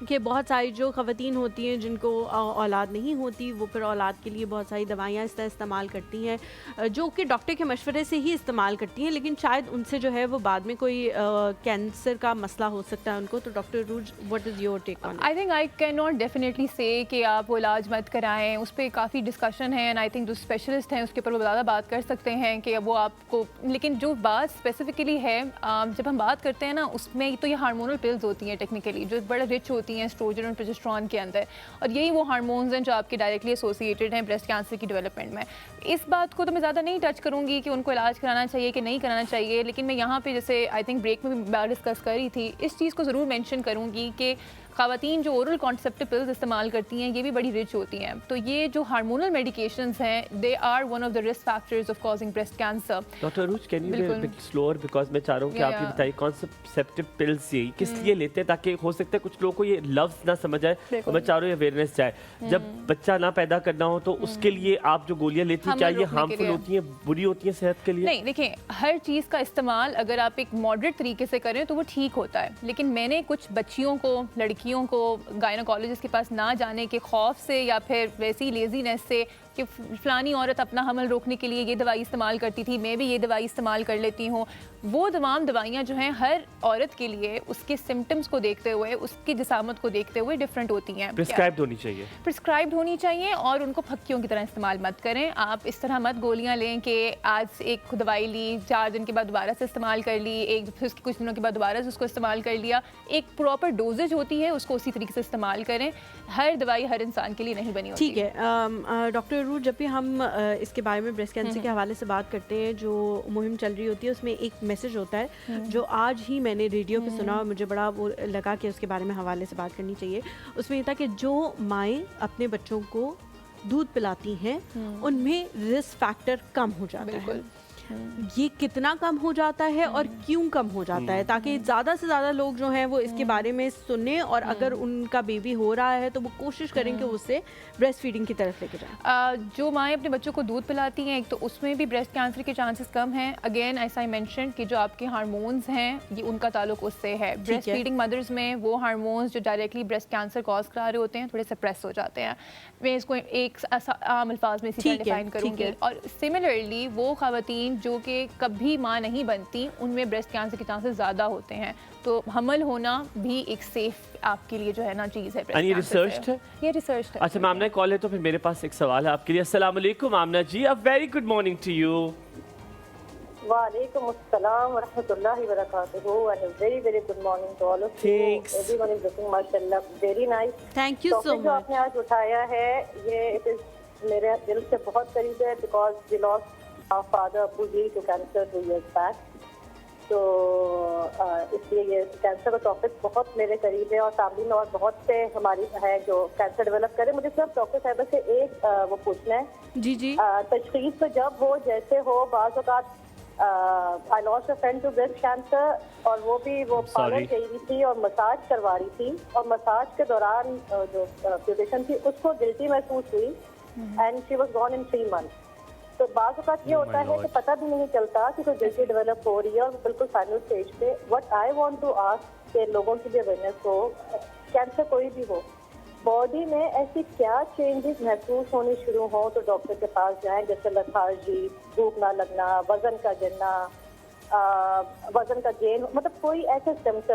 कि बहुत सारी जो ख़वातीन होती हैं जिनको औलाद नहीं होती, वो फिर औलाद के लिए बहुत सारी दवाइयाँ इस तरह इस्तेमाल करती हैं, जो कि डॉक्टर के मशवरे से ही इस्तेमाल करती हैं, लेकिन शायद उनसे जो है वो बाद में कोई कैंसर का मसला हो सकता है उनको। तो डॉक्टर रूज, what is your take on? I think I can not definitely say कि आप वो इलाज मत कराएं, उस पर काफ़ी डिस्कशन है एंड आई थिंक जो स्पेशलिस्ट हैं उसके ऊपर वो ज़्यादा बात कर सकते हैं कि वो आपको, लेकिन जो बात स्पेसिफिकली है जब हम बात करते हैं ना, उसमें तो ये हार्मोनल पिल्स होती हैं टेक्निकली, जो बड़ा रिच होती हैं एस्ट्रोजन और प्रोजेस्टेरोन के अंदर, और यही वो हार्मोन्स हैं जो आपके डायरेक्टली एसोसिएटेड हैं ब्रेस्ट कैंसर की डेवलपमेंट में। इस बात को तो मैं ज़्यादा नहीं टच करूँगी कि उनको इलाज कराना चाहिए कि नहीं कराना चाहिए, लेकिन मैं यहाँ पे जैसे आई थिंक ब्रेक में भी बात डिस्कस करी थी, इस चीज़ को ज़रूर मेंशन करूँगी कि ख़वातीन जो ओरल कॉन्ट्रासेप्टिव पिल्स इस्तेमाल करती हैं ये भी बड़ी रिच होती हैं। तो ये जो हार्मोनल मेडिकेशंस हैं, they are one of the risk factors of causing breast cancer. Doctor रूज, can you be a bit slower, because मैं चाह रहा हूँ कि आप ये बताइए कॉन्ट्रासेप्टिव पिल्स ये किस लिए लेते हैं, ताकि हो सकता है कुछ लोगों को ये लफ्ज़ ना समझ आए, और मैं चाह रहा हूँ अवेयरनेस जाए। जब बच्चा ना पैदा करना हो तो उसके लिए आप जो गोलियाँ लेती हैं, क्या ये हार्मफुल होती हैं, बुरी होती हैं सेहत के लिए? नहीं, देखिए, हर चीज़ का इस्तेमाल अगर आप एक मॉडरेट तरीके से करें तो वो ठीक होता है, लेकिन मैंने कुछ बच्चियों को, लड़कियों को गायनोकोलॉजिस्ट के पास ना जाने के खौफ से या फिर वैसी लेजीनेस से कि फ़लानी औरत अपना हमल रोकने के लिए ये दवाई इस्तेमाल करती थी, मैं भी ये दवाई इस्तेमाल कर लेती हूँ, वो तमाम दवाइयाँ जो हैं हर औरत के लिए उसके सिम्टम्स को देखते हुए, उसकी जिसामत को देखते हुए डिफरेंट होती हैं। प्रिस्क्राइब्ड होनी चाहिए, प्रिस्क्राइब्ड होनी चाहिए, और उनको फक्कियों की तरह इस्तेमाल मत करें। आप इस तरह मत गोलियाँ लें कि आज एक दवाई ली, 4 दिन के बाद दोबारा से इस्तेमाल कर ली, फिर कुछ दिनों के बाद दोबारा से उसको इस्तेमाल कर लिया। एक प्रॉपर डोजेज होती है, उसको उसी तरीके से इस्तेमाल करें। हर दवाई हर इंसान के लिए नहीं बनी होती। ठीक है डॉक्टर रूज, जब भी हम इसके बारे में ब्रेस्ट कैंसर के हवाले से बात करते हैं, जो मुहिम चल रही होती है उसमें एक मैसेज होता है जो आज ही मैंने रेडियो पे सुना और मुझे बड़ा वो लगा कि उसके बारे में हवाले से बात करनी चाहिए। उसमें ये था कि जो माएँ अपने बच्चों को दूध पिलाती हैं उनमें रिस्क फैक्टर कम हो जाता है। ये कितना कम हो जाता है और क्यों कम हो जाता है, ताकि ज़्यादा से ज़्यादा लोग जो हैं वो इसके बारे में सुने, और अगर उनका बेबी हो रहा है तो वो कोशिश करें कि उससे ब्रेस्ट फीडिंग की तरफ लेके जाएं। जो माएँ अपने बच्चों को दूध पिलाती हैं, एक तो उसमें भी ब्रेस्ट कैंसर के चांसेस कम हैं। अगेन ऐसा आई मेंशन कि जो आपके हार्मोन्स हैं ये उनका ताल्लुक उससे है। ब्रेस्ट फीडिंग मदर्स में वो हार्मोन्स जो डायरेक्टली ब्रेस्ट कैंसर कॉज करा रहे होते हैं थोड़े सप्रेस हो जाते हैं। मैं इसको एक आम अल्फाज में इसी तरह डिफाइन करूँगी। और सिमिलरली वो ख़वातीन जो कि कभी माँ नहीं बनती, उनमें ब्रेस्ट कैंसर के चांसेस ज़्यादा होते हैं। तो हमल होना भी एक सेफ आपके लिए जो है ना चीज़ है। ये रिसर्च है, ये रिसर्च है। अच्छा, मामना कॉल है तो फिर मेरे पास एक सवाल है आपके लिए। अस्सलाम वालेकुम Mamna ji, a very good morning to you. वालेकुम अस्सलाम व रहमतुल्लाहि व बरकातुहू, and very very good morning to all of you. Everyone is looking माशाल्लाह very nice. Thank you so much. जो आपने आज उठाया है ये इट इज मेरे दिल से बहुत करीब है, because we lost our father Abu ji to cancer 2 years बैक। तो इसलिए ये कैंसर का टॉपिक बहुत मेरे करीब है, और फैमिली में और बहुत से हमारी है जो कैंसर डेवलप करे। मुझे सिर्फ डॉक्टर साहब से एक वो पूछना है जी जी। तशखीस तो जब हो जैसे हो, बाज़ औक़ात I lost a friend to breast cancer, और वो भी वो पार्लर गई हुई थी और मसाज करवा रही थी, और मसाज के दौरान जो ब्यूटिशियन थी उसको गिल्टी महसूस हुई and she was gone in 3 months। तो बाज़ औक़ात ये होता है कि पता भी नहीं चलता कि कोई गिल्टी डेवलप हो रही है, और बिल्कुल फाइनल स्टेज पे। What I want to ask के लोगों की भी अवेयरनेस हो, कैंसर कोई भी हो, बॉडी में ऐसी क्या चेंजेस महसूस होनी शुरू हो तो डॉक्टर के पास जाएं, जैसे लथार्जी, भूख ना लगना, वजन का गिरना, वजन का गेन, मतलब कोई ऐसे सिम्टम्स